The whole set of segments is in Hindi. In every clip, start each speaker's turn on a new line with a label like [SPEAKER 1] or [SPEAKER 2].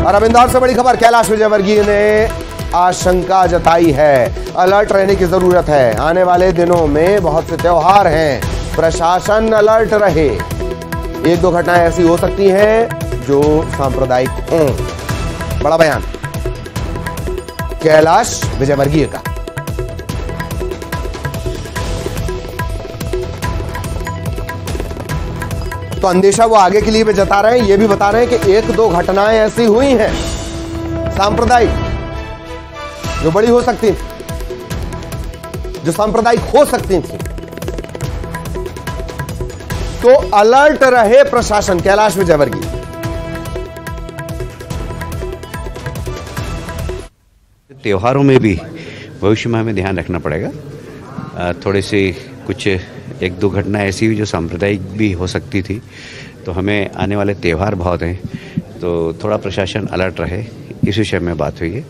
[SPEAKER 1] और अब इंदौर से बड़ी खबर, कैलाश विजयवर्गीय ने आशंका जताई है, अलर्ट रहने की जरूरत है। आने वाले दिनों में बहुत से त्योहार हैं, प्रशासन अलर्ट रहे। एक दो घटनाएं ऐसी हो सकती हैं जो सांप्रदायिक हों। बड़ा बयान कैलाश विजयवर्गीय का। तो अंदेशा वो आगे के लिए भी जता रहे हैं, ये भी बता रहे हैं कि एक दो घटनाएं ऐसी हुई हैं सांप्रदायिक जो बड़ी हो सकती थी, जो सांप्रदायिक हो सकती थी। तो अलर्ट रहे प्रशासन, कैलाश विजयवर्गीय।
[SPEAKER 2] त्योहारों में भी भविष्य में हमें ध्यान रखना पड़ेगा। थोड़े से कुछ एक दो घटना ऐसी हुई जो सांप्रदायिक भी हो सकती थी, तो हमें आने वाले त्योहार बहुत हैं, तो थोड़ा प्रशासन अलर्ट रहे, इस विषय में बात हुई है।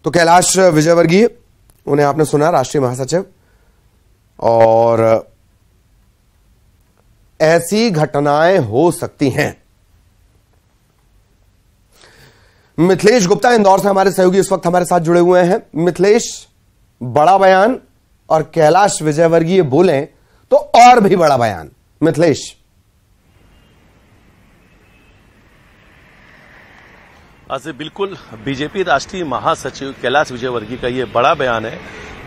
[SPEAKER 1] तो कैलाश विजयवर्गीय, उन्हें आपने सुना, राष्ट्रीय महासचिव। और ऐसी घटनाएं हो सकती हैं। मिथिलेश गुप्ता इंदौर से हमारे सहयोगी इस वक्त हमारे साथ जुड़े हुए हैं। मिथिलेश, बड़ा बयान और कैलाश विजयवर्गीय बोलें तो और भी बड़ा बयान। मिथिलेश।
[SPEAKER 3] बिल्कुल, बीजेपी राष्ट्रीय महासचिव कैलाश विजयवर्गीय का ये बड़ा बयान है।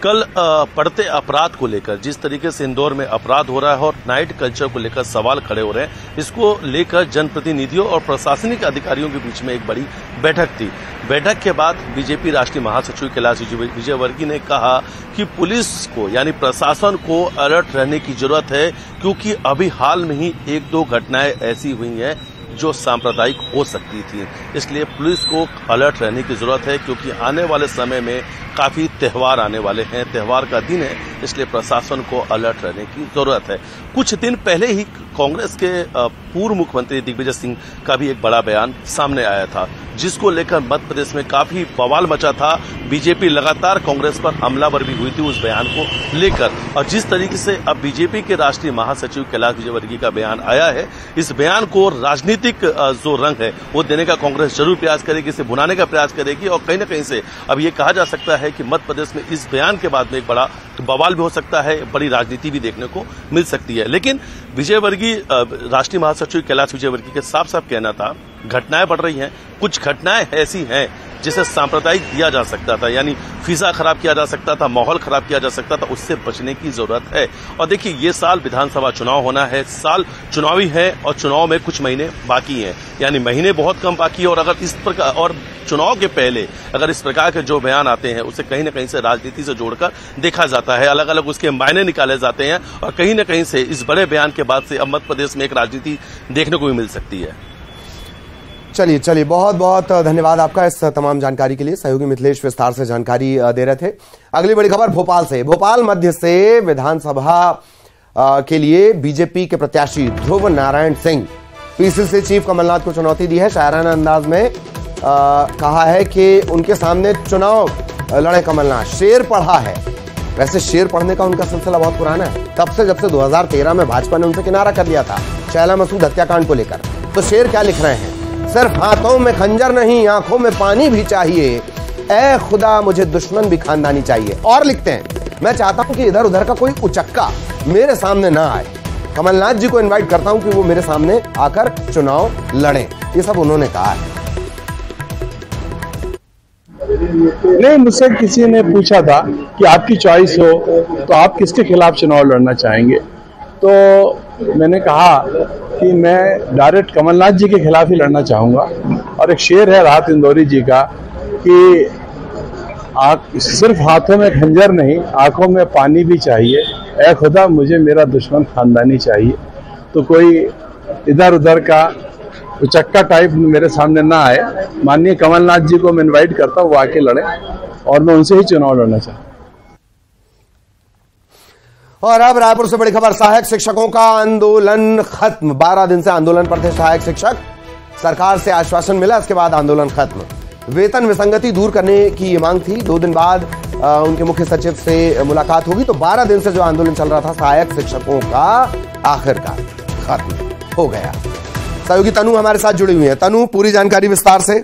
[SPEAKER 3] कल बढ़ते अपराध को लेकर, जिस तरीके से इंदौर में अपराध हो रहा है और नाइट कल्चर को लेकर सवाल खड़े हो रहे हैं, इसको लेकर जनप्रतिनिधियों और प्रशासनिक अधिकारियों के बीच में एक बड़ी बैठक थी। बैठक के बाद बीजेपी राष्ट्रीय महासचिव कैलाश विजयवर्गीय ने कहा कि पुलिस को यानी प्रशासन को अलर्ट रहने की जरूरत है, क्योंकि अभी हाल में ही एक दो घटनाएं ऐसी हुई हैं जो सांप्रदायिक हो सकती थी। इसलिए पुलिस को अलर्ट रहने की जरूरत है, क्योंकि आने वाले समय में काफी त्योहार आने वाले हैं, त्योहार का दिन है, इसलिए प्रशासन को अलर्ट रहने की जरूरत है। कुछ दिन पहले ही कांग्रेस के पूर्व मुख्यमंत्री दिग्विजय सिंह का भी एक बड़ा बयान सामने आया था, जिसको लेकर मध्य प्रदेश में काफी बवाल मचा था। बीजेपी लगातार कांग्रेस पर हमलावर भी हुई थी उस बयान को लेकर। और जिस तरीके से अब बीजेपी के राष्ट्रीय महासचिव कैलाश विजयवर्गीय का बयान आया है, इस बयान को राजनीतिक जो रंग है वो देने का कांग्रेस जरूर प्रयास करेगी, इसे भुनाने का प्रयास करेगी। और कहीं न कहीं से अब ये कहा जा सकता है कि मध्य प्रदेश में इस बयान के बाद में एक बड़ा बवाल भी हो सकता है, बड़ी राजनीति भी देखने को मिल सकती है। लेकिन विजयवर्गीय, राष्ट्रीय महासचिव कैलाश विजयवर्गीय के साफ साफ कहना था, घटनाएं बढ़ रही हैं, कुछ घटनाएं ऐसी हैं जिसे सांप्रदायिक दिया जा सकता था, यानी फिजा खराब किया जा सकता था, माहौल खराब किया जा सकता था, उससे बचने की जरूरत है। और देखिए, ये साल विधानसभा चुनाव होना है, साल चुनावी है और चुनाव में कुछ महीने बाकी हैं, यानी महीने बहुत कम बाकी है। और अगर इस प्रकार, और चुनाव के पहले अगर इस प्रकार के जो बयान आते हैं उसे कहीं न कहीं से राजनीति से जोड़कर देखा जाता है, अलग अलग उसके मायने निकाले जाते हैं, और कहीं न कहीं से इस बड़े बयान के बाद से अब मध्य प्रदेश में एक राजनीति देखने को भी मिल सकती है।
[SPEAKER 1] चलिए, बहुत बहुत धन्यवाद आपका इस तमाम जानकारी के लिए। सहयोगी मिथिलेश विस्तार से जानकारी दे रहे थे। अगली बड़ी खबर भोपाल से। भोपाल मध्य से विधानसभा के लिए बीजेपी के प्रत्याशी ध्रुव नारायण सिंह पीसीसी चीफ कमलनाथ को चुनौती दी है। शायराना अंदाज में कहा है कि उनके सामने चुनाव लड़े कमलनाथ। शेर पढ़ा है, वैसे शेर पढ़ने का उनका सिलसिला बहुत पुराना है, तब से जब से 2013 में भाजपा ने उनसे किनारा कर दिया था शैला मसूद हत्याकांड को लेकर। तो शेर क्या लिख रहे हैं? सिर्फ हाथों में खंजर नहीं, आंखों में पानी भी चाहिए, ऐ खुदा मुझे दुश्मन भी खानदानी चाहिए। और लिखते हैं, मैं चाहता हूं कि इधर उधर का कोई उचक्का मेरे सामने ना आए। कमलनाथ जी को इनवाइट करता हूं कि वो मेरे सामने आकर चुनाव लड़ें। ये सब उन्होंने कहा है।
[SPEAKER 4] नहीं, मुझसे किसी ने पूछा था कि आपकी चॉइस हो तो आप किसके खिलाफ चुनाव लड़ना चाहेंगे, तो मैंने कहा कि मैं डायरेक्ट कमलनाथ जी के खिलाफ ही लड़ना चाहूंगा। और एक शेर है राहत इंदौरी जी का कि सिर्फ हाथों में खंजर नहीं, आंखों में पानी भी चाहिए, ऐ खुदा मुझे मेरा दुश्मन खानदानी चाहिए। तो कोई इधर उधर का उचक्का टाइप मेरे सामने ना आए। माननीय कमलनाथ जी को मैं इनवाइट करता हूँ, वो आके लड़े और मैं उनसे ही चुनाव लड़ना चाहता हूँ।
[SPEAKER 1] और अब रायपुर से बड़ी खबर, सहायक शिक्षकों का आंदोलन खत्म। 12 दिन से आंदोलन पर थे सहायक शिक्षक, सरकार से आश्वासन मिला, इसके बाद आंदोलन खत्म। वेतन विसंगति दूर करने की ये मांग थी। 2 दिन बाद उनके मुख्य सचिव से मुलाकात होगी। तो 12 दिन से जो आंदोलन चल रहा था सहायक शिक्षकों का, आखिरकार खत्म हो गया। सहयोगी तनु हमारे साथ जुड़ी हुई है। तनु, पूरी जानकारी विस्तार से।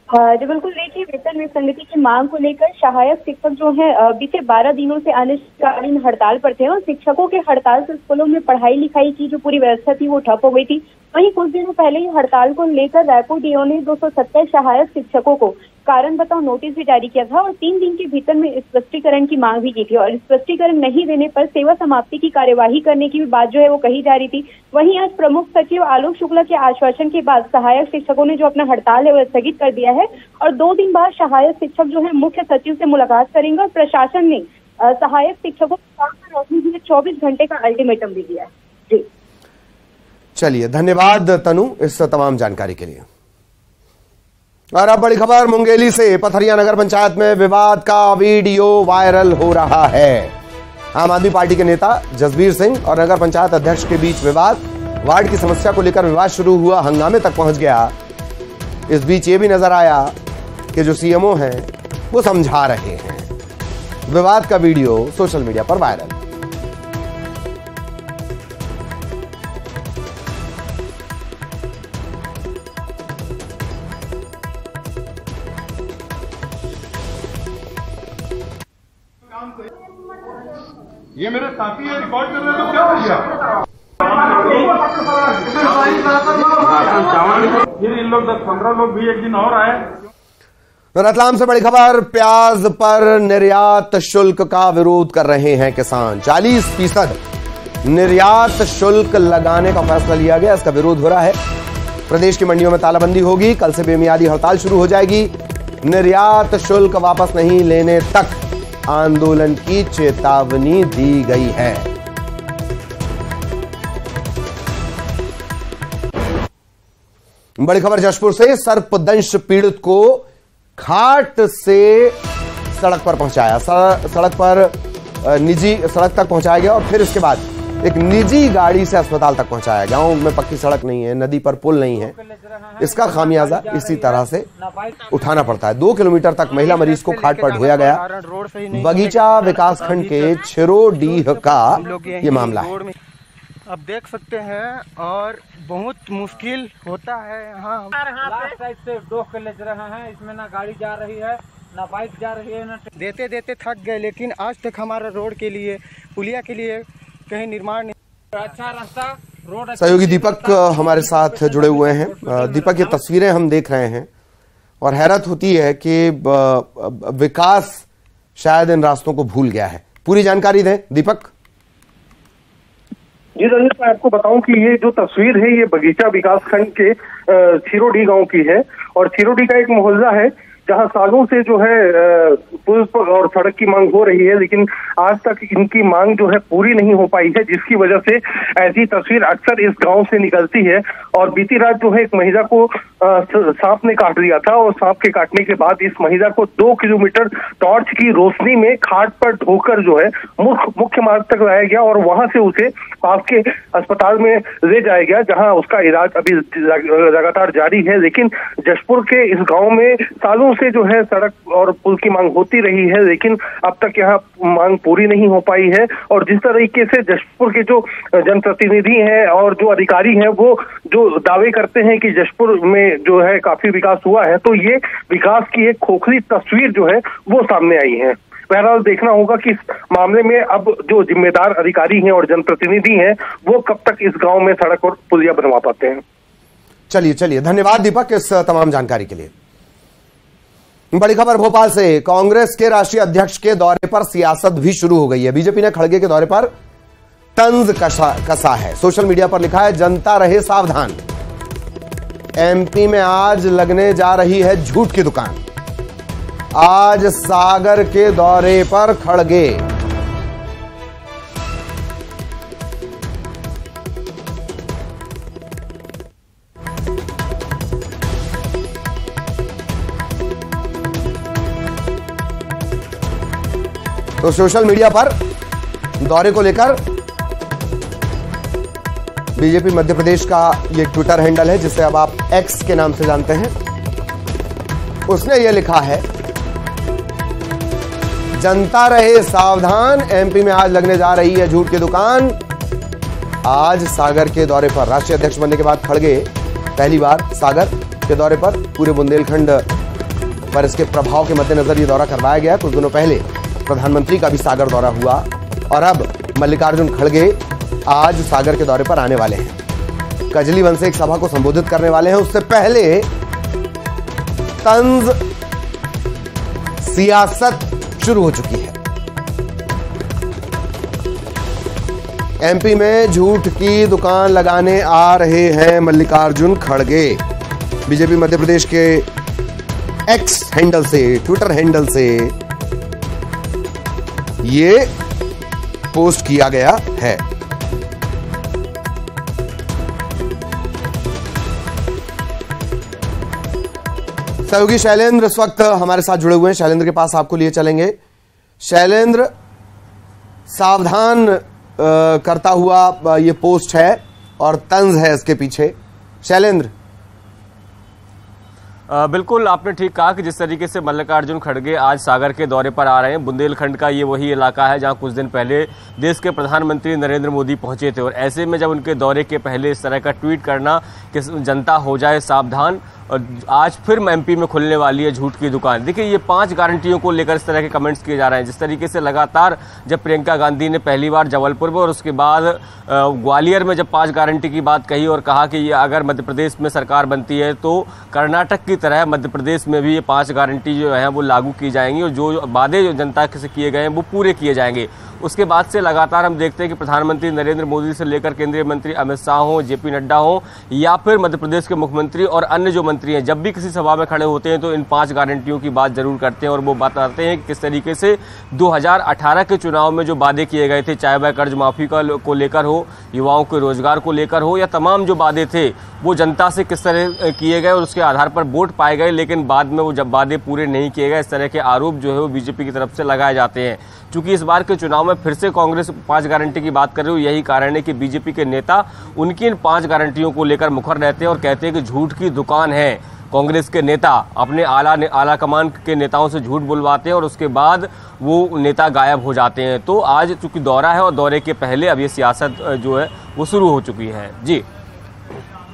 [SPEAKER 5] जी बिल्कुल, देखिए वेतन विसंगति की मांग को लेकर सहायक शिक्षक जो है बीते 12 दिनों से अनिश्चितकालीन हड़ताल पर थे और शिक्षकों के हड़ताल से स्कूलों में पढ़ाई लिखाई की जो पूरी व्यवस्था थी वो ठप हो गई थी। वहीं कुछ दिनों पहले ही हड़ताल को लेकर रायपुर डीओ ने 270 सहायक शिक्षकों को कारण बताओ नोटिस भी जारी किया था और 3 दिन के भीतर में स्पष्टीकरण की मांग भी की थी और स्पष्टीकरण नहीं देने पर सेवा समाप्ति की कार्यवाही करने की भी बात जो है वो कही जा रही थी। वहीं आज प्रमुख सचिव आलोक शुक्ला के आश्वासन के बाद सहायक शिक्षकों ने जो अपना हड़ताल है वो स्थगित कर दिया है और 2 दिन बाद सहायक शिक्षक जो है मुख्य सचिव से मुलाकात करेंगे और प्रशासन ने सहायक शिक्षकों को काम पर रोकने के लिए 24 घंटे का अल्टीमेटम भी दिया है। जी
[SPEAKER 1] चलिए, धन्यवाद तनु इस तमाम जानकारी के लिए। और अब बड़ी खबर मुंगेली से। पथरिया नगर पंचायत में विवाद का वीडियो वायरल हो रहा है। आम आदमी पार्टी के नेता जसबीर सिंह और नगर पंचायत अध्यक्ष के बीच विवाद, वार्ड की समस्या को लेकर विवाद शुरू हुआ, हंगामे तक पहुंच गया। इस बीच ये भी नजर आया कि जो सीएमओ हैं वो समझा रहे हैं। विवाद का वीडियो सोशल मीडिया पर वायरल।
[SPEAKER 6] ये मेरे साथी है, रिकॉर्ड कर रहे हैं तो क्या हो गया? फिर इन लोग 10-15 लोग भी एक दिन और आए।
[SPEAKER 1] रतलाम से बड़ी खबर। प्याज पर निर्यात शुल्क का विरोध कर रहे हैं किसान। 40% निर्यात शुल्क लगाने का फैसला लिया गया, इसका विरोध हो रहा है। प्रदेश की मंडियों में तालाबंदी होगी, कल से बेमियादी हड़ताल शुरू हो जाएगी। निर्यात शुल्क वापस नहीं लेने तक आंदोलन की चेतावनी दी गई है। बड़ी खबर जशपुर से। सर्पदंश पीड़ित को खाट से सड़क पर पहुंचाया, सड़क पर निजी सड़क तक पहुंचाया गया और फिर इसके बाद एक निजी गाड़ी से अस्पताल तक पहुंचाया। गांव में पक्की सड़क नहीं है, नदी पर पुल नहीं है, इसका खामियाजा इसी तरह से उठाना पड़ता है। 2 किलोमीटर तक महिला मरीज को खाट पर ढोया गया। बगीचा विकासखंड के छिरोडीह का ये मामला है।
[SPEAKER 7] अब देख सकते हैं और बहुत मुश्किल होता है। यहाँ लास्ट साइड से डोह के ले रहे हैं, इसमें ना गाड़ी जा रही है ना बाइक जा रही है, ना देते देते थक गए। लेकिन आज तक हमारा रोड के लिए, पुलिया के लिए कहीं निर्माण नहीं। अच्छा रास्ता रोड।
[SPEAKER 1] सहयोगी दीपक हमारे साथ जुड़े हुए हैं। दीपक, ये तस्वीरें हम देख रहे हैं और हैरत होती है कि विकास शायद इन रास्तों को भूल गया है। पूरी जानकारी दें दीपक।
[SPEAKER 8] जी रंजित, मैं आपको बताऊं कि ये जो तस्वीर है ये बगीचा विकासखंड के छिरोडी गांव की है और छिरोडी का एक मोहल्ला है जहां सालों से जो है पुल और सड़क की मांग हो रही है, लेकिन आज तक इनकी मांग जो है पूरी नहीं हो पाई है, जिसकी वजह से ऐसी तस्वीर अक्सर इस गांव से निकलती है। और बीती रात जो है एक महिला को सांप ने काट लिया था और सांप के काटने के बाद इस महिला को 2 किलोमीटर टॉर्च की रोशनी में खाट पर ढोकर जो है मुख्य मार्ग तक लाया गया और वहां से उसे पास के अस्पताल में ले जाया गया, जहां उसका इलाज अभी लगातार जारी है। लेकिन जशपुर के इस गाँव में सालों से जो है सड़क और पुल की मांग होती रही है, लेकिन अब तक यहाँ मांग पूरी नहीं हो पाई है। और जिस तरीके से जशपुर के जो जनप्रतिनिधि हैं और जो अधिकारी हैं वो जो दावे करते हैं कि जशपुर में जो है काफी विकास हुआ है, तो ये विकास की एक खोखली तस्वीर जो है वो सामने आई है। बहरहाल देखना होगा कि इस मामले में अब जो जिम्मेदार अधिकारी हैं और जनप्रतिनिधि हैं वो कब तक इस गांव में सड़क और पुलिया बनवा पाते हैं।
[SPEAKER 1] चलिए, धन्यवाद दीपक इस तमाम जानकारी के लिए। बड़ी खबर भोपाल से। कांग्रेस के राष्ट्रीय अध्यक्ष के दौरे पर सियासत भी शुरू हो गई है। बीजेपी ने खड़गे के दौरे पर तंज कसा है। सोशल मीडिया पर लिखा है, जनता रहे सावधान। एमपी में आज लगने जा रही है झूठ की दुकान। आज सागर के दौरे पर खड़गे। तो सोशल मीडिया पर दौरे को लेकर बीजेपी मध्य प्रदेश का ये ट्विटर हैंडल है, जिसे अब आप एक्स के नाम से जानते हैं, उसने ये लिखा है, जनता रहे सावधान, एमपी में आज लगने जा रही है झूठ की दुकान। आज सागर के दौरे पर। राष्ट्रीय अध्यक्ष बनने के बाद खड़गे पहली बार सागर के दौरे पर। पूरे बुंदेलखंड पर इसके प्रभाव के मद्देनजर ये दौरा करवाया गया। कुछ दिनों पहले प्रधानमंत्री का भी सागर दौरा हुआ और अब मल्लिकार्जुन खड़गे आज सागर के दौरे पर आने वाले हैं। कजलीवन से एक सभा को संबोधित करने वाले हैं। उससे पहले तंज सियासत शुरू हो चुकी है। एमपी में झूठ की दुकान लगाने आ रहे हैं मल्लिकार्जुन खड़गे। बीजेपी मध्य प्रदेश के एक्स हैंडल से, ट्विटर हैंडल से ये पोस्ट किया गया है। सहयोगी शैलेंद्र इस वक्त हमारे साथ जुड़े हुए हैं। शैलेंद्र के पास आपको लिए चलेंगे। शैलेंद्र, सावधान करता हुआ ये पोस्ट है और तंज है इसके पीछे। शैलेंद्र,
[SPEAKER 9] बिल्कुल आपने ठीक कहा कि जिस तरीके से मल्लिकार्जुन खड़गे आज सागर के दौरे पर आ रहे हैं। बुंदेलखंड का ये वही इलाका है जहां कुछ दिन पहले देश के प्रधानमंत्री नरेंद्र मोदी पहुंचे थे और ऐसे में जब उनके दौरे के पहले इस तरह का ट्वीट करना कि जनता हो जाए सावधान, और आज फिर एमपी में खुलने वाली है झूठ की दुकान। देखिए, ये 5 गारंटियों को लेकर इस तरह के कमेंट्स किए जा रहे हैं। जिस तरीके से लगातार जब प्रियंका गांधी ने पहली बार जबलपुर में और उसके बाद ग्वालियर में जब 5 गारंटी की बात कही और कहा कि ये अगर मध्य प्रदेश में सरकार बनती है तो कर्नाटक की तरह मध्य प्रदेश में भी ये 5 गारंटी जो है वो लागू की जाएंगी और जो वादे जो जनता से किए गए हैं वो पूरे किए जाएंगे। उसके बाद से लगातार हम देखते हैं कि प्रधानमंत्री नरेंद्र मोदी से लेकर केंद्रीय मंत्री अमित शाह हो, जेपी नड्डा हो या फिर मध्य प्रदेश के मुख्यमंत्री और अन्य जो मंत्री हैं, जब भी किसी सभा में खड़े होते हैं तो इन 5 गारंटियों की बात जरूर करते हैं और वो बताते हैं कि किस तरीके से 2018 के चुनाव में जो वादे किए गए थे, चाहे वह कर्ज माफी को लेकर हो, युवाओं के रोजगार को लेकर हो या तमाम जो वादे थे वो जनता से किस तरह किए गए और उसके आधार पर वोट पाए गए, लेकिन बाद में वो जब वादे पूरे नहीं किए गए, इस तरह के आरोप जो है वो बीजेपी की तरफ से लगाए जाते हैं। चूंकि इस बार के चुनाव में फिर से कांग्रेस 5 गारंटी की बात कर रही हो, यही कारण है कि बीजेपी के नेता उनकी इन 5 गारंटियों को लेकर मुखर रहते हैं और कहते हैं कि झूठ की दुकान है। कांग्रेस के नेता अपने आला कमान के नेताओं से झूठ बुलवाते हैं और उसके बाद वो नेता गायब हो जाते हैं। तो आज चूंकि दौरा है और दौरे के पहले अब ये सियासत जो है वो शुरू हो चुकी है। जी,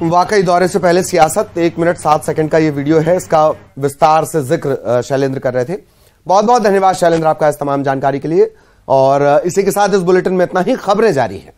[SPEAKER 1] वाकई दौरे से पहले सियासत। 1 मिनट 7 सेकंड का ये वीडियो है, इसका विस्तार से जिक्र शैलेंद्र कर रहे थे। बहुत बहुत धन्यवाद शैलेंद्र आपका इस तमाम जानकारी के लिए। और इसी के साथ इस बुलेटिन में इतना ही। खबरें जारी है।